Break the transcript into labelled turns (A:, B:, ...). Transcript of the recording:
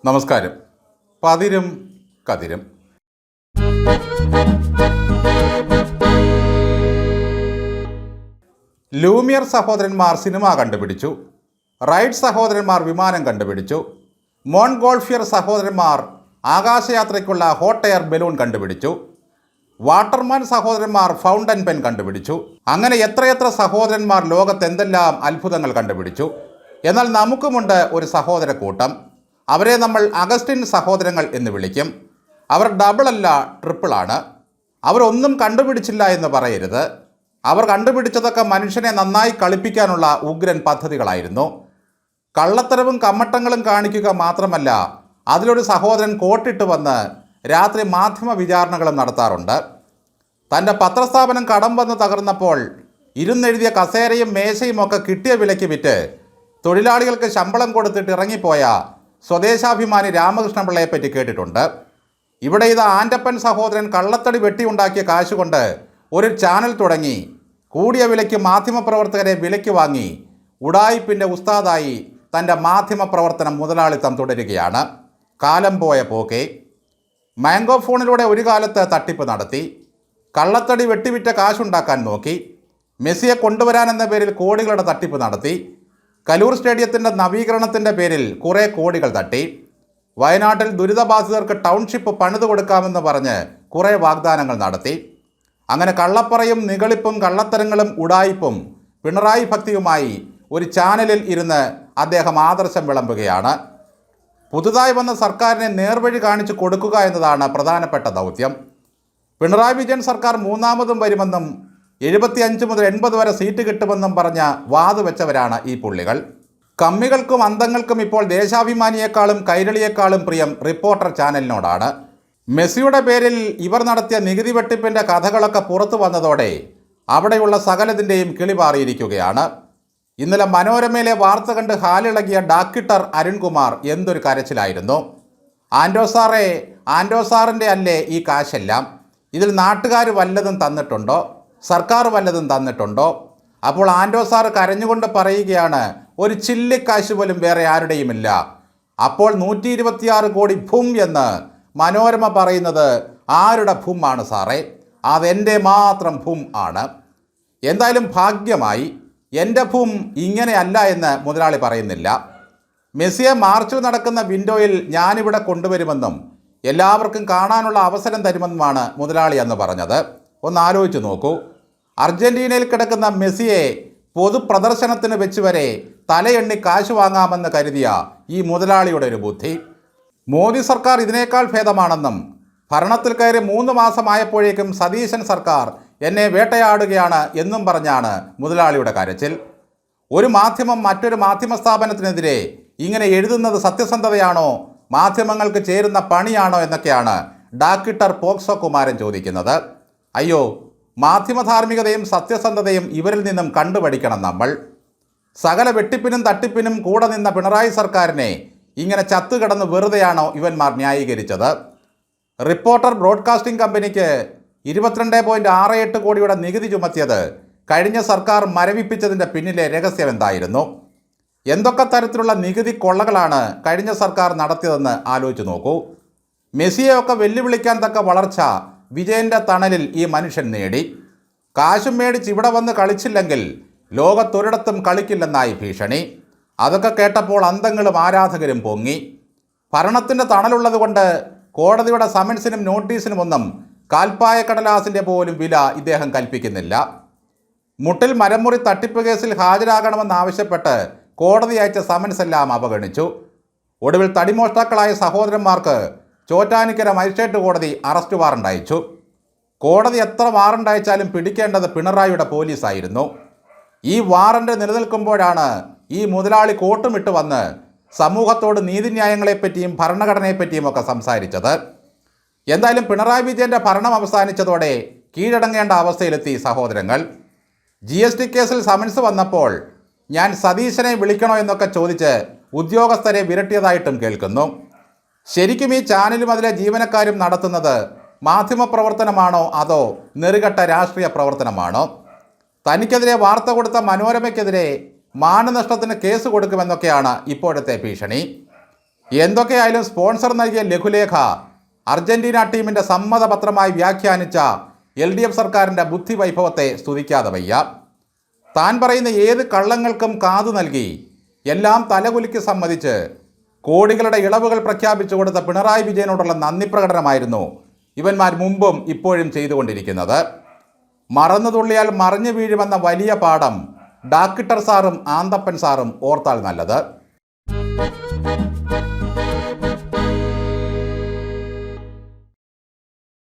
A: നമസ്കാരം. പതിരും കതിരും. ലൂമിയർ സഹോദരന്മാർ സിനിമ കണ്ടുപിടിച്ചു. റൈറ്റ് സഹോദരന്മാർ വിമാനം കണ്ടുപിടിച്ചു. മോൺഗോൾഫിയർ സഹോദരന്മാർ ആകാശയാത്രയ്ക്കുള്ള ഹോട്ട് എയർ ബലൂൺ കണ്ടുപിടിച്ചു. വാട്ടർമാൻ സഹോദരന്മാർ ഫൗണ്ടൻ പെൻ കണ്ടുപിടിച്ചു. അങ്ങനെ എത്രയെത്ര സഹോദരന്മാർ ലോകത്ത് എന്തെല്ലാം അത്ഭുതങ്ങൾ കണ്ടുപിടിച്ചു. എന്നാൽ നമുക്കുമുണ്ട് ഒരു സഹോദര കൂട്ടം. അവരെ നമ്മൾ അഗസ്റ്റിൻ സഹോദരങ്ങൾ എന്ന് വിളിക്കും. അവർ ഡബിൾ അല്ല, ട്രിപ്പിളാണ്. അവരൊന്നും കണ്ടുപിടിച്ചില്ല എന്ന് പറയരുത്. അവർ കണ്ടുപിടിച്ചതൊക്കെ മനുഷ്യനെ നന്നായി കളിപ്പിക്കാനുള്ള ഉഗ്രൻ പദ്ധതികളായിരുന്നു. കള്ളത്തരവും കമ്മട്ടങ്ങളും കാണിക്കുക മാത്രമല്ല, അതിലൊരു സഹോദരൻ കോട്ടിട്ട് വന്ന് രാത്രി മാധ്യമ വിചാരണകളും നടത്താറുണ്ട്. തൻ്റെ പത്രസ്ഥാപനം കടം വന്ന് തകർന്നപ്പോൾ ഇരുന്നെഴുതിയ കസേരയും മേശയും ഒക്കെ കിട്ടിയ വിലയ്ക്ക് വിറ്റ് തൊഴിലാളികൾക്ക് ശമ്പളം കൊടുത്തിട്ട് ഇറങ്ങിപ്പോയ സ്വദേശാഭിമാനി രാമകൃഷ്ണപിള്ളയെപ്പറ്റി കേട്ടിട്ടുണ്ട്. ഇവിടെ ഇത് ആൻ്റപ്പൻ സഹോദരൻ കള്ളത്തടി വെട്ടിയുണ്ടാക്കിയ കാശുകൊണ്ട് ഒരു ചാനൽ തുടങ്ങി കൂടിയ വിലയ്ക്ക് മാധ്യമപ്രവർത്തകരെ വിലയ്ക്ക് വാങ്ങി ഉഡായിപ്പിൻ്റെ ഉസ്താദായി തൻ്റെ മാധ്യമപ്രവർത്തനം മുതലാളിത്തം തുടരുകയാണ്. കാലം പോയ പോക്കെ. മാംഗോ ഫോണിലൂടെ ഒരു കാലത്ത് തട്ടിപ്പ് നടത്തി. കള്ളത്തടി വെട്ടിവിറ്റ കാശുണ്ടാക്കാൻ നോക്കി. മെസ്സിയെ കൊണ്ടുവരാനെന്ന പേരിൽ കോടികളുടെ തട്ടിപ്പ് നടത്തി. കലൂർ സ്റ്റേഡിയത്തിൻ്റെ നവീകരണത്തിൻ്റെ പേരിൽ കുറേ കോടികൾ തട്ടി. വയനാട്ടിൽ ദുരിതബാധിതർക്ക് ടൗൺഷിപ്പ് പണിതു കൊടുക്കാമെന്ന് പറഞ്ഞ് കുറേ വാഗ്ദാനങ്ങൾ നടത്തി. അങ്ങനെ കള്ളപ്പറയും നിഗളിപ്പും കള്ളത്തരങ്ങളും ഉഡായിപ്പും പിണറായി ഭക്തിയുമായി ഒരു ചാനലിൽ ഇരുന്ന് അദ്ദേഹം ആദർശം വിളമ്പുകയാണ്. പുതുതായി വന്ന സർക്കാരിനെ നേർവഴി കാണിച്ചു കൊടുക്കുക എന്നതാണ് പ്രധാനപ്പെട്ട ദൗത്യം. പിണറായി വിജയൻ സർക്കാർ മൂന്നാമതും വരുമെന്നും 75 മുതൽ 80 വരെ സീറ്റ് കിട്ടുമെന്നും പറഞ്ഞ് വാതുവെച്ചവരാണ് ഈ പുള്ളികൾ. കമ്മികൾക്കും അന്തങ്ങൾക്കും ഇപ്പോൾ ദേശാഭിമാനിയേക്കാളും കൈരളിയേക്കാളും പ്രിയം റിപ്പോർട്ടർ ചാനലിനോടാണ്. മെസ്സിയുടെ പേരിൽ ഇവർ നടത്തിയ നികുതി വെട്ടിപ്പിൻ്റെ കഥകളൊക്കെ പുറത്തു വന്നതോടെ അവിടെയുള്ള സകലതിൻ്റെയും കിളിപാറിയിരിക്കുകയാണ്. ഇന്നലെ മനോരമയിലെ വാർത്ത കണ്ട് ഹാലിളകിയ ഡാക്ടർ അരുൺകുമാർ എന്തൊരു കരച്ചിലായിരുന്നു. ആൻഡോ സാറിൻ്റെ അല്ലേ ഈ കാശെല്ലാം? ഇതിൽ നാട്ടുകാർ വല്ലതും തന്നിട്ടുണ്ടോ? സർക്കാർ വല്ലതും തന്നിട്ടുണ്ടോ? അപ്പോൾ ആൻഡോ സാർ കരഞ്ഞുകൊണ്ട് പറയുകയാണ്, ഒരു ചില്ലിക്കാശ് പോലും വേറെ ആരുടെയുമില്ല. അപ്പോൾ 126 കോടി ഭൂം എന്ന് മനോരമ പറയുന്നത് ആരുടെ ഭൂം ആണ് സാറേ? അതെൻ്റെ മാത്രം ഭൂം ആണ്. എന്തായാലും ഭാഗ്യമായി എൻ്റെ ഭൂം ഇങ്ങനെയല്ല എന്ന് മുതലാളി പറയുന്നില്ല. മെസ്സിയെ മാർച്ചിൽ നടക്കുന്ന വിൻഡോയിൽ ഞാനിവിടെ കൊണ്ടുവരുമെന്നും എല്ലാവർക്കും കാണാനുള്ള അവസരം തരുമെന്നുമാണ് മുതലാളി അന്ന് പറഞ്ഞത്. ഒന്ന് ആലോചിച്ച് നോക്കൂ. അർജൻറ്റീനയിൽ കിടക്കുന്ന മെസ്സിയെ പൊതുപ്രദർശനത്തിന് വെച്ച് വരെ തലയെണ്ണി കാശ് വാങ്ങാമെന്ന് കരുതിയ ഈ മുതലാളിയുടെ ഒരു ബുദ്ധി. മോദി സർക്കാർ ഇതിനേക്കാൾ ഭേദമാണെന്നും ഭരണത്തിൽ കയറി 3 മാസമായപ്പോഴേക്കും സതീശൻ സർക്കാർ എന്നെ വേട്ടയാടുകയാണ് എന്നും പറഞ്ഞാണ് മുതലാളിയുടെ കരച്ചിൽ. ഒരു മാധ്യമം മറ്റൊരു മാധ്യമ സ്ഥാപനത്തിനെതിരെ ഇങ്ങനെ എഴുതുന്നത് സത്യസന്ധതയാണോ, മാധ്യമങ്ങൾക്ക് ചേരുന്ന പണിയാണോ എന്നൊക്കെയാണ് ഡാക്ടർ പോക്സോ കുമാരൻ ചോദിക്കുന്നത്. അയ്യോ, മാധ്യമധാർമ്മികതയും സത്യസന്ധതയും ഇവരിൽ നിന്നും കണ്ടുപഠിക്കണം നമ്മൾ. സകല വെട്ടിപ്പിനും തട്ടിപ്പിനും കൂടെ നിന്ന പിണറായി സർക്കാരിനെ ഇങ്ങനെ ചത്തുകിടന്ന് വെറുതെയാണോ ഇവന്മാർ ന്യായീകരിച്ചത്? റിപ്പോർട്ടർ ബ്രോഡ്കാസ്റ്റിംഗ് കമ്പനിക്ക് 22.68 കോടിയുടെ നികുതി ചുമത്തിയത് കഴിഞ്ഞ സർക്കാർ മരവിപ്പിച്ചതിൻ്റെ പിന്നിലെ രഹസ്യം എന്തായിരുന്നു? എന്തൊക്കെ തരത്തിലുള്ള നികുതി കൊള്ളകളാണ് കഴിഞ്ഞ സർക്കാർ നടത്തിയതെന്ന് ആലോചിച്ച് നോക്കൂ. മെസ്സിയെയൊക്കെ വെല്ലുവിളിക്കാൻ തക്ക വളർച്ച വിജയൻ്റെ തണലിൽ ഈ മനുഷ്യൻ നേടി. കാശും മേടിച്ച് ഇവിടെ വന്ന് കളിച്ചില്ലെങ്കിൽ ലോകത്തൊരിടത്തും കളിക്കില്ലെന്നായി ഭീഷണി. അതൊക്കെ കേട്ടപ്പോൾ അന്തങ്ങളും ആരാധകരും പൊങ്ങി. ഭരണത്തിൻ്റെ തണലുള്ളതുകൊണ്ട് കോടതിയുടെ സമൻസിനും നോട്ടീസിനുമൊന്നും കാൽപ്പായ കടലാസിൻ്റെ പോലും വില ഇദ്ദേഹം കൽപ്പിക്കുന്നില്ല. മുട്ടിൽ മരമുറി തട്ടിപ്പ് കേസിൽ ഹാജരാകണമെന്നാവശ്യപ്പെട്ട് കോടതി അയച്ച സമൻസ് എല്ലാം അവഗണിച്ചു. ഒടുവിൽ തടിമോഷ്ടാക്കളായ സഹോദരന്മാർക്ക് ചോറ്റാനിക്കര മജിസ്ട്രേറ്റ് കോടതി അറസ്റ്റ് വാറണ്ട് അയച്ചു. കോടതി എത്ര വാറണ്ട് അയച്ചാലും പിടിക്കേണ്ടത് പിണറായിയുടെ പോലീസായിരുന്നു. ഈ വാറണ്ട് നിലനിൽക്കുമ്പോഴാണ് ഈ മുതലാളി കോട്ടുമിട്ട് വന്ന് സമൂഹത്തോട് നീതിന്യായങ്ങളെപ്പറ്റിയും ഭരണഘടനയെപ്പറ്റിയും ഒക്കെ സംസാരിച്ചത്. എന്തായാലും പിണറായി വിജയൻ്റെ ഭരണം അവസാനിച്ചതോടെ കീഴടങ്ങേണ്ട അവസ്ഥയിലെത്തി സഹോദരങ്ങൾ. GST കേസിൽ സമൻസ് വന്നപ്പോൾ ഞാൻ സതീശനെ വിളിക്കണോ എന്നൊക്കെ ചോദിച്ച് ഉദ്യോഗസ്ഥരെ വിരട്ടിയതായിട്ടും കേൾക്കുന്നു. ശരിക്കും ഈ ചാനലും അതിലെ ജീവനക്കാരും നടത്തുന്നത് മാധ്യമപ്രവർത്തനമാണോ അതോ നെറുകെട്ട രാഷ്ട്രീയ പ്രവർത്തനമാണോ? തനിക്കെതിരെ വാർത്ത കൊടുത്ത മനോരമയ്ക്കെതിരെ മാനനഷ്ടത്തിന് കേസ് കൊടുക്കുമെന്നൊക്കെയാണ് ഇപ്പോഴത്തെ ഭീഷണി. എന്തൊക്കെയായാലും സ്പോൺസർ നൽകിയ ലഘുലേഖ അർജന്റീന ടീമിൻ്റെ സമ്മതപത്രമായി വ്യാഖ്യാനിച്ച LDF സർക്കാരിൻ്റെ ബുദ്ധിവൈഭവത്തെ സ്തുതിക്കാതെ വയ്യ. താൻ പറയുന്ന ഏത് കള്ളങ്ങൾക്കും കാതു നൽകി എല്ലാം തലകുലുക്കി സമ്മതിച്ച് കോടികളുടെ ഇളവുകൾ പ്രഖ്യാപിച്ചു കൊടുത്ത പിണറായി വിജയനോടുള്ള നന്ദി പ്രകടനമായിരുന്നു ഇവന്മാർ മുമ്പും ഇപ്പോഴും ചെയ്തുകൊണ്ടിരിക്കുന്നത്. മറന്നു തുള്ളിയാൽ മറിഞ്ഞു വീഴുമെന്ന വലിയ പാഠം ഡാക്ടർ സാറും ആന്തപ്പൻ സാറും ഓർത്താൽ നല്ലത്.